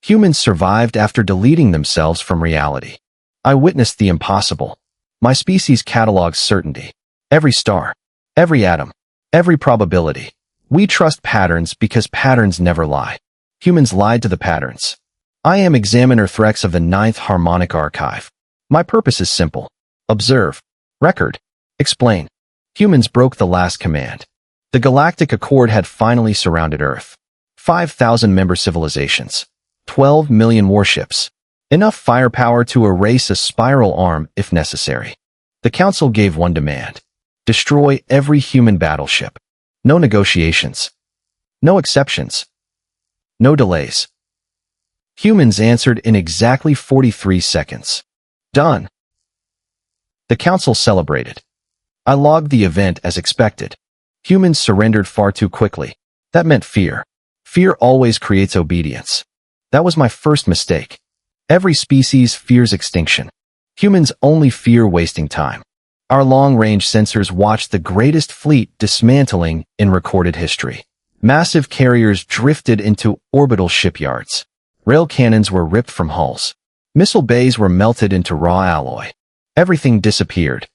Humans survived after deleting themselves from reality. I witnessed the impossible. My species catalogs certainty. Every star, every atom, every probability. We trust patterns because patterns never lie. Humans lied to the patterns. I am Examiner Threx of the Ninth Harmonic Archive. My purpose is simple. Observe, record, explain. Humans broke the last command. The Galactic Accord had finally surrounded Earth. 5,000 member civilizations. 12 million warships. Enough firepower to erase a spiral arm if necessary. The Council gave one demand. Destroy every human battleship. No negotiations. No exceptions. No delays. Humans answered in exactly 43 seconds. Done. The Council celebrated. I logged the event as expected. Humans surrendered far too quickly. That meant fear. Fear always creates obedience. That was my first mistake. Every species fears extinction. Humans only fear wasting time. Our long-range sensors watched the greatest fleet dismantling in recorded history. Massive carriers drifted into orbital shipyards. Rail cannons were ripped from hulls. Missile bays were melted into raw alloy. Everything disappeared.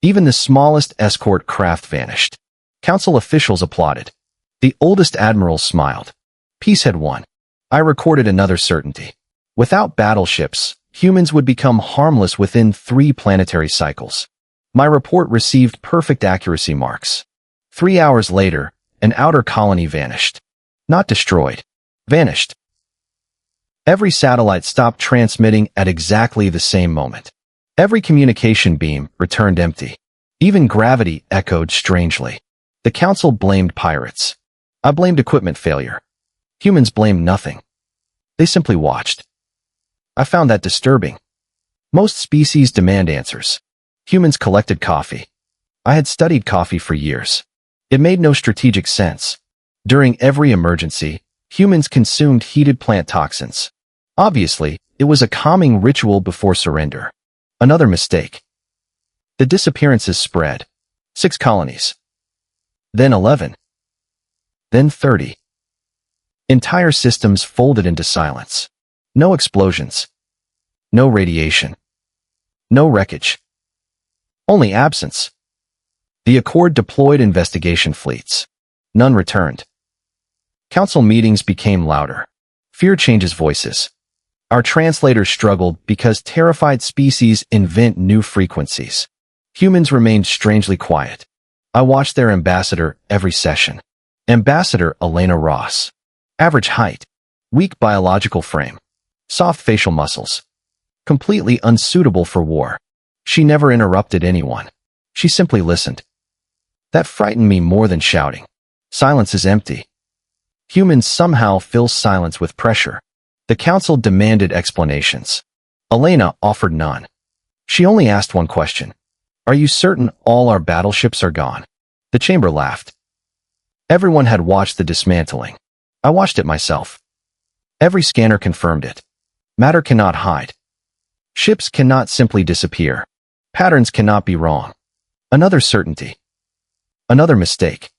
Even the smallest escort craft vanished. Council officials applauded. The oldest admirals smiled. Peace had won. I recorded another certainty. Without battleships, humans would become harmless within 3 planetary cycles. My report received perfect accuracy marks. 3 hours later, an outer colony vanished. Not destroyed. Vanished. Every satellite stopped transmitting at exactly the same moment. Every communication beam returned empty. Even gravity echoed strangely. The Council blamed pirates. I blamed equipment failure. Humans blamed nothing. They simply watched. I found that disturbing. Most species demand answers. Humans collected coffee. I had studied coffee for years. It made no strategic sense. During every emergency, humans consumed heated plant toxins. Obviously, it was a calming ritual before surrender. Another mistake. The disappearances spread. 6 colonies. Then 11. Then 30. Entire systems folded into silence. No explosions. No radiation. No wreckage. Only absence. The Accord deployed investigation fleets. None returned. Council meetings became louder. Fear changes voices. Our translators struggled because terrified species invent new frequencies. Humans remained strangely quiet. I watched their ambassador every session. Ambassador Elena Ross. Average height. Weak biological frame. Soft facial muscles. Completely unsuitable for war. She never interrupted anyone. She simply listened. That frightened me more than shouting. Silence is empty. Humans somehow fill silence with pressure. The Council demanded explanations. Elena offered none. She only asked one question. Are you certain all our battleships are gone? The chamber laughed. Everyone had watched the dismantling. I watched it myself. Every scanner confirmed it. Matter cannot hide. Ships cannot simply disappear. Patterns cannot be wrong. Another certainty. Another mistake.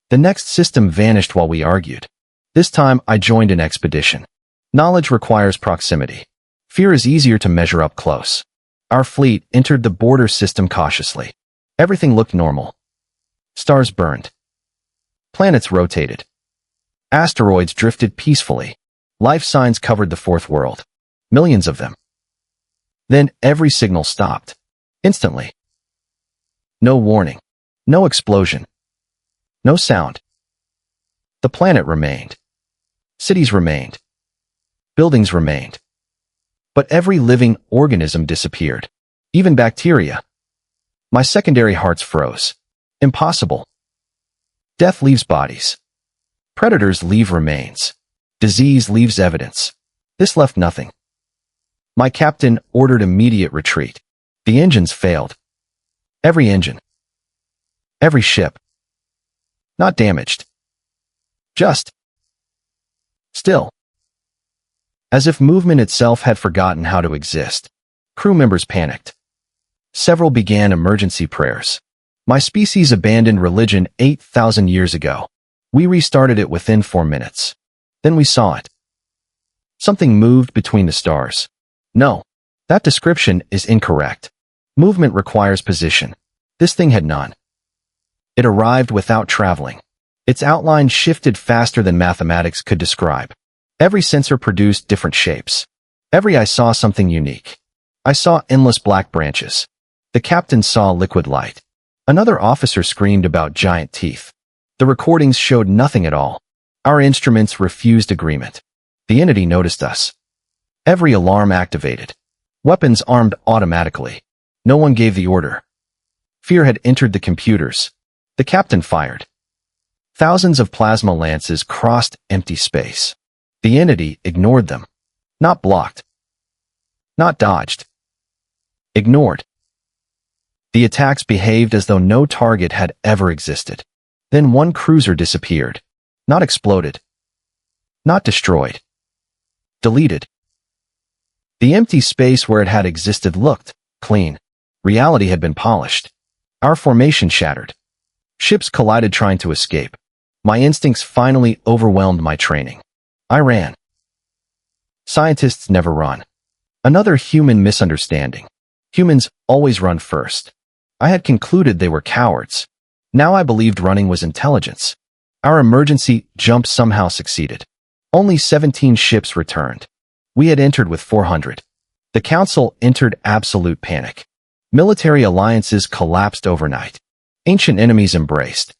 The next system vanished while we argued. This time I joined an expedition. Knowledge requires proximity. Fear is easier to measure up close. Our fleet entered the border system cautiously. Everything looked normal. Stars burned. Planets rotated. Asteroids drifted peacefully. Life signs covered the fourth world. Millions of them. Then every signal stopped. Instantly. No warning. No explosion. No sound. The planet remained. Cities remained. Buildings remained. But every living organism disappeared. Even bacteria. My secondary hearts froze. Impossible. Death leaves bodies. Predators leave remains. Disease leaves evidence. This left nothing. My captain ordered immediate retreat. The engines failed. Every engine. Every ship. Not damaged. Just. Still. As if movement itself had forgotten how to exist. Crew members panicked. Several began emergency prayers. My species abandoned religion 8,000 years ago. We restarted it within 4 minutes. Then we saw it. Something moved between the stars. No, that description is incorrect. Movement requires position. This thing had none. It arrived without traveling. Its outline shifted faster than mathematics could describe. Every sensor produced different shapes. Every eye saw something unique. I saw endless black branches. The captain saw liquid light. Another officer screamed about giant teeth. The recordings showed nothing at all. Our instruments refused agreement. The entity noticed us. Every alarm activated. Weapons armed automatically. No one gave the order. Fear had entered the computers. The captain fired. Thousands of plasma lances crossed empty space. The entity ignored them. Not blocked. Not dodged. Ignored. The attacks behaved as though no target had ever existed. Then one cruiser disappeared. Not exploded. Not destroyed. Deleted. The empty space where it had existed looked clean. Reality had been polished. Our formation shattered. Ships collided trying to escape. My instincts finally overwhelmed my training. I ran. Scientists never run. Another human misunderstanding. Humans always run first. I had concluded they were cowards. Now I believed running was intelligence. Our emergency jump somehow succeeded. Only 17 ships returned. We had entered with 400. The Council entered absolute panic. Military alliances collapsed overnight. Ancient enemies embraced.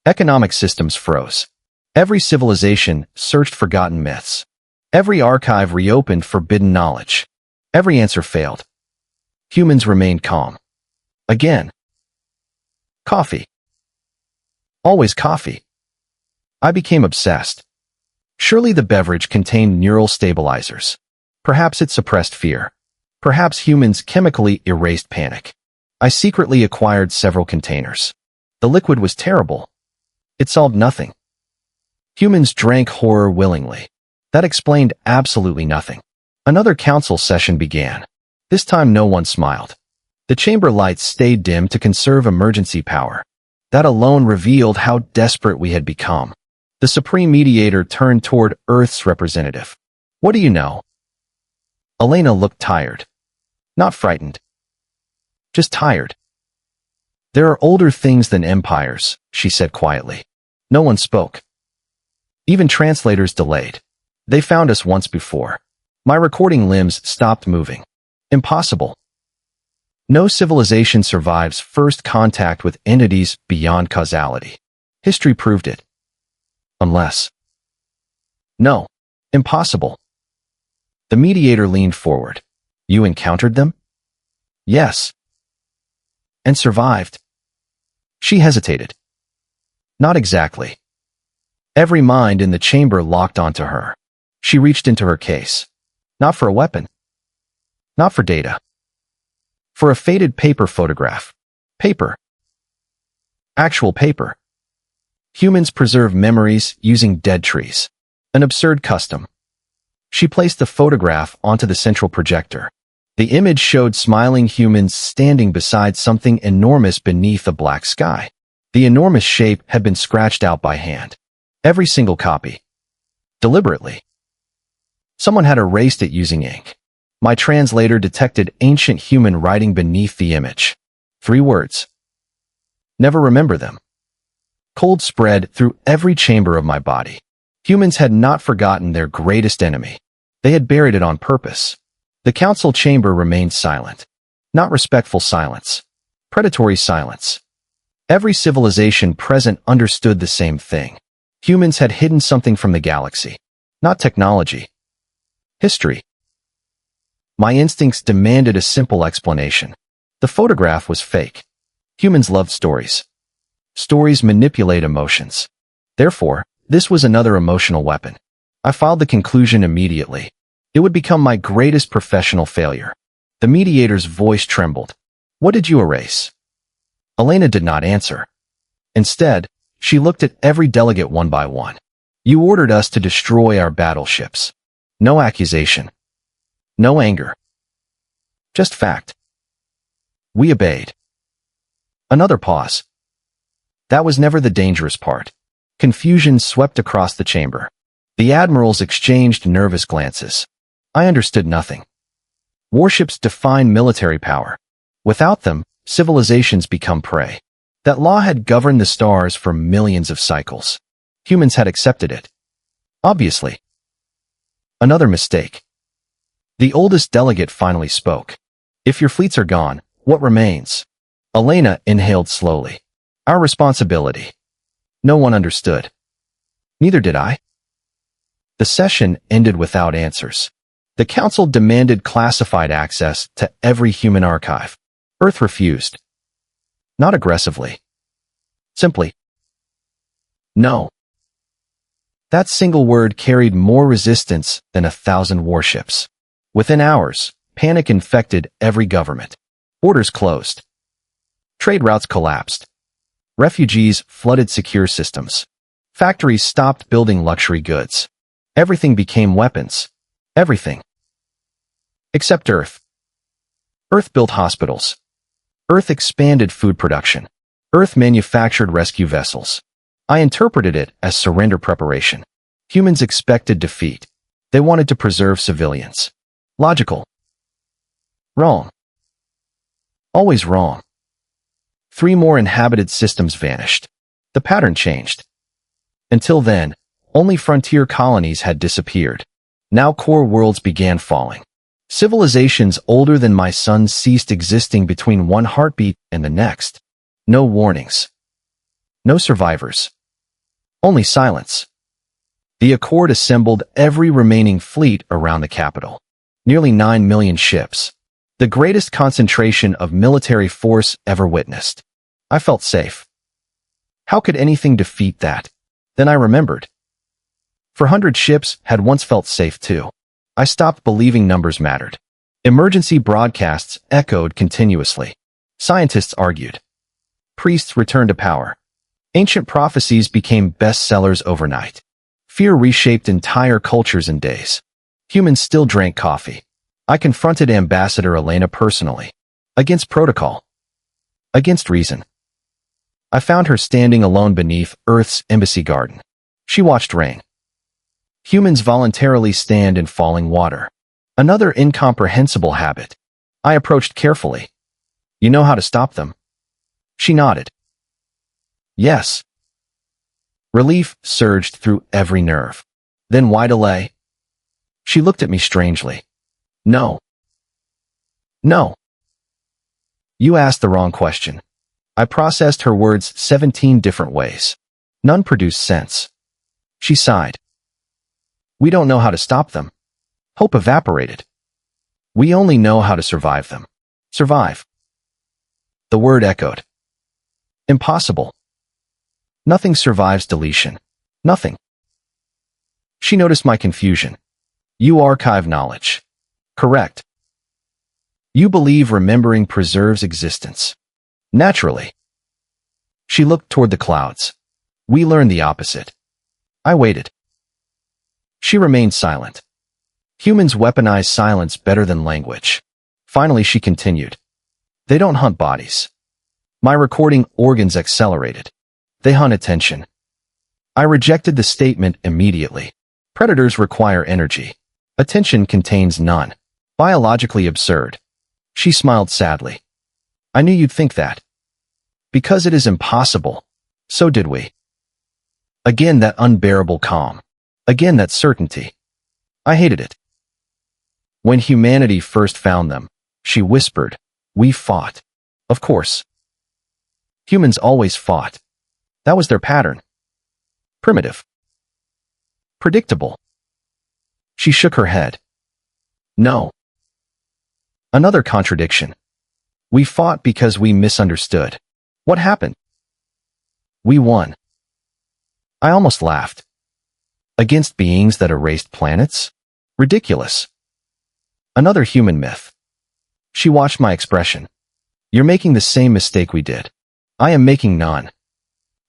Economic systems froze. Every civilization searched forgotten myths. Every archive reopened forbidden knowledge. Every answer failed. Humans remained calm. Again. Coffee. Always coffee. I became obsessed. Surely the beverage contained neural stabilizers. Perhaps it suppressed fear. Perhaps humans chemically erased panic. I secretly acquired several containers. The liquid was terrible. It solved nothing. Humans drank horror willingly. That explained absolutely nothing. Another council session began. This time no one smiled. The chamber lights stayed dim to conserve emergency power. That alone revealed how desperate we had become. The Supreme Mediator turned toward Earth's representative. What do you know? Elena looked tired. Not frightened. Just tired. There are older things than empires, she said quietly. No one spoke. Even translators delayed. They found us once before. My recording limbs stopped moving. Impossible. No civilization survives first contact with entities beyond causality. History proved it. Unless. No. Impossible. The mediator leaned forward. You encountered them? Yes. And survived? She hesitated. Not exactly. Every mind in the chamber locked onto her. She reached into her case. Not for a weapon. Not for data. For a faded paper photograph. Paper. Actual paper. Humans preserve memories using dead trees. An absurd custom. She placed the photograph onto the central projector. The image showed smiling humans standing beside something enormous beneath a black sky. The enormous shape had been scratched out by hand. Every single copy. Deliberately. Someone had erased it using ink. My translator detected ancient human writing beneath the image. 3 words. Never remember them. Cold spread through every chamber of my body. Humans had not forgotten their greatest enemy. They had buried it on purpose. The council chamber remained silent. Not respectful silence. Predatory silence. Every civilization present understood the same thing. Humans had hidden something from the galaxy. Not technology. History. My instincts demanded a simple explanation. The photograph was fake. Humans loved stories. Stories manipulate emotions. Therefore, this was another emotional weapon. I filed the conclusion immediately. It would become my greatest professional failure. The mediator's voice trembled. What did you erase? Elena did not answer. Instead, she looked at every delegate one by one. You ordered us to destroy our battleships. No accusation. No anger. Just fact. We obeyed. Another pause. That was never the dangerous part. Confusion swept across the chamber. The admirals exchanged nervous glances. I understood nothing. Warships define military power. Without them, civilizations become prey. That law had governed the stars for millions of cycles. Humans had accepted it. Obviously. Another mistake. The oldest delegate finally spoke. If your fleets are gone, what remains? Elena inhaled slowly. Our responsibility. No one understood. Neither did I. The session ended without answers. The council demanded classified access to every human archive. Earth refused. Not aggressively. Simply. No. That single word carried more resistance than 1,000 warships. Within hours, panic infected every government. Borders closed. Trade routes collapsed. Refugees flooded secure systems. Factories stopped building luxury goods. Everything became weapons. Everything. Except Earth. Earth built hospitals. Earth expanded food production. Earth manufactured rescue vessels. I interpreted it as surrender preparation. Humans expected defeat. They wanted to preserve civilians. Logical. Wrong. Always wrong. 3 more inhabited systems vanished. The pattern changed. Until then, only frontier colonies had disappeared. Now core worlds began falling. Civilizations older than my sun ceased existing between one heartbeat and the next. No warnings. No survivors. Only silence. The Accord assembled every remaining fleet around the capital. Nearly 9 million ships. The greatest concentration of military force ever witnessed. I felt safe. How could anything defeat that? Then I remembered. 400 ships had once felt safe too. I stopped believing numbers mattered. Emergency broadcasts echoed continuously. Scientists argued. Priests returned to power. Ancient prophecies became bestsellers overnight. Fear reshaped entire cultures in days. Humans still drank coffee. I confronted Ambassador Elena personally. Against protocol. Against reason. I found her standing alone beneath Earth's embassy garden. She watched rain. Humans voluntarily stand in falling water. Another incomprehensible habit. I approached carefully. You know how to stop them? She nodded. Yes. Relief surged through every nerve. Then why delay? She looked at me strangely. No. No. You asked the wrong question. I processed her words 17 different ways. None produced sense. She sighed. We don't know how to stop them. Hope evaporated. We only know how to survive them. Survive. The word echoed. Impossible. Nothing survives deletion. Nothing. She noticed my confusion. You archive knowledge. Correct. You believe remembering preserves existence. Naturally. She looked toward the clouds. We learned the opposite. I waited. She remained silent. Humans weaponize silence better than language. Finally, she continued. They don't hunt bodies. My recording organs accelerated. They hunt attention. I rejected the statement immediately. Predators require energy. Attention contains none. Biologically absurd. She smiled sadly. I knew you'd think that. Because it is impossible. So did we. Again that unbearable calm. Again that certainty. I hated it. When humanity first found them, she whispered, we fought. Of course. Humans always fought. That was their pattern. Primitive. Predictable. She shook her head. No. Another contradiction. We fought because we misunderstood. What happened? We won. I almost laughed. Against beings that erased planets? Ridiculous. Another human myth. She watched my expression. You're making the same mistake we did. I am making none.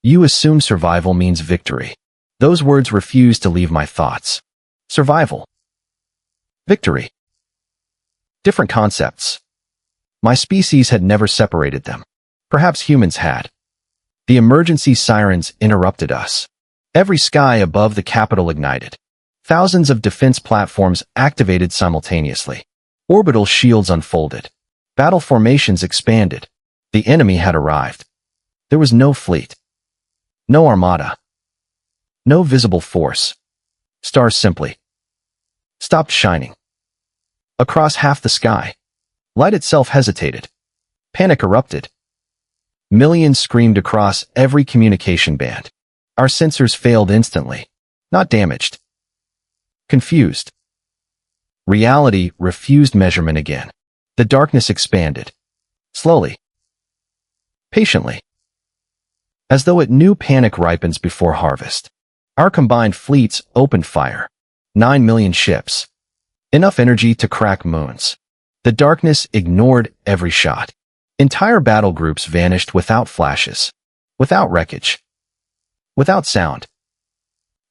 You assume survival means victory. Those words refuse to leave my thoughts. Survival. Victory. Different concepts. My species had never separated them. Perhaps humans had. The emergency sirens interrupted us. Every sky above the capital ignited. Thousands of defense platforms activated simultaneously. Orbital shields unfolded. Battle formations expanded. The enemy had arrived. There was no fleet. No armada. No visible force. Stars simply stopped shining. Across half the sky, light itself hesitated. Panic erupted. Millions screamed across every communication band. Our sensors failed instantly. Not damaged. Confused. Reality refused measurement again. The darkness expanded. Slowly. Patiently. As though it knew panic ripens before harvest. Our combined fleets opened fire. 9 million ships. Enough energy to crack moons. The darkness ignored every shot. Entire battle groups vanished without flashes. Without wreckage. Without sound.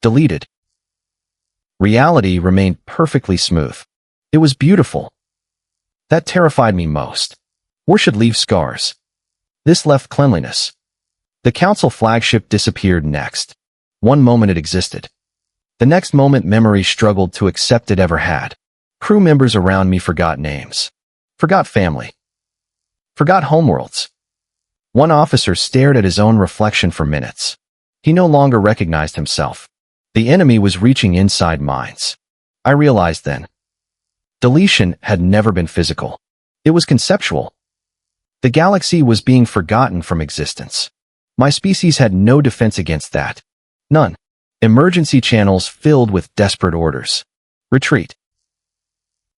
Deleted. Reality remained perfectly smooth. It was beautiful. That terrified me most. War should leave scars. This left cleanliness. The Council flagship disappeared next. One moment it existed. The next moment memory struggled to accept it ever had. Crew members around me forgot names. Forgot family. Forgot homeworlds. One officer stared at his own reflection for minutes. He no longer recognized himself. The enemy was reaching inside minds. I realized then. Deletion had never been physical. It was conceptual. The galaxy was being forgotten from existence. My species had no defense against that. None. Emergency channels filled with desperate orders. Retreat.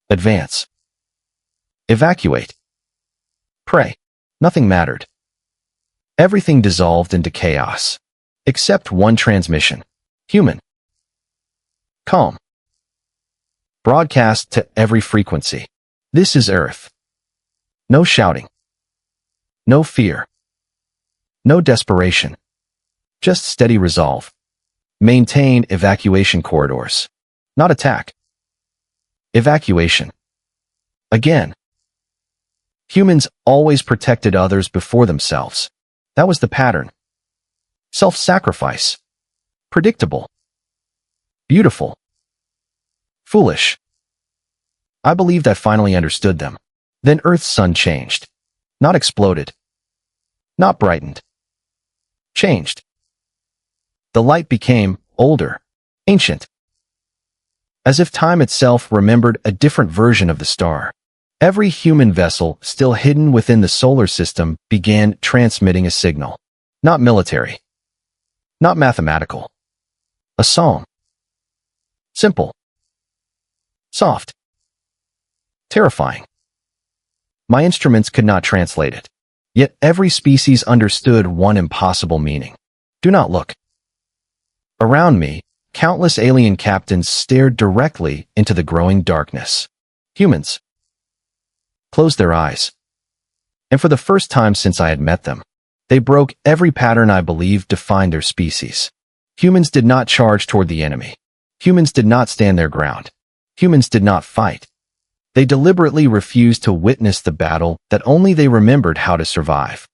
Advance. Evacuate. Pray. Nothing mattered. Everything dissolved into chaos. Except one transmission. Human. Calm. Broadcast to every frequency. This is Earth. No shouting. No fear. No desperation. Just steady resolve. Maintain evacuation corridors. Not attack. Evacuation. Again. Humans always protected others before themselves. That was the pattern. Self-sacrifice. Predictable. Beautiful. Foolish. I believed I finally understood them. Then Earth's sun changed. Not exploded. Not brightened. Changed. The light became older, ancient. As if time itself remembered a different version of the star. Every human vessel still hidden within the solar system began transmitting a signal. Not military. Not mathematical. A song. Simple. Soft. Terrifying. My instruments could not translate it. Yet every species understood one impossible meaning. Do not look. Around me, countless alien captains stared directly into the growing darkness. Humans closed their eyes. And for the first time since I had met them, they broke every pattern I believed defined their species. Humans did not charge toward the enemy. Humans did not stand their ground. Humans did not fight. They deliberately refused to witness the battle that only they remembered how to survive.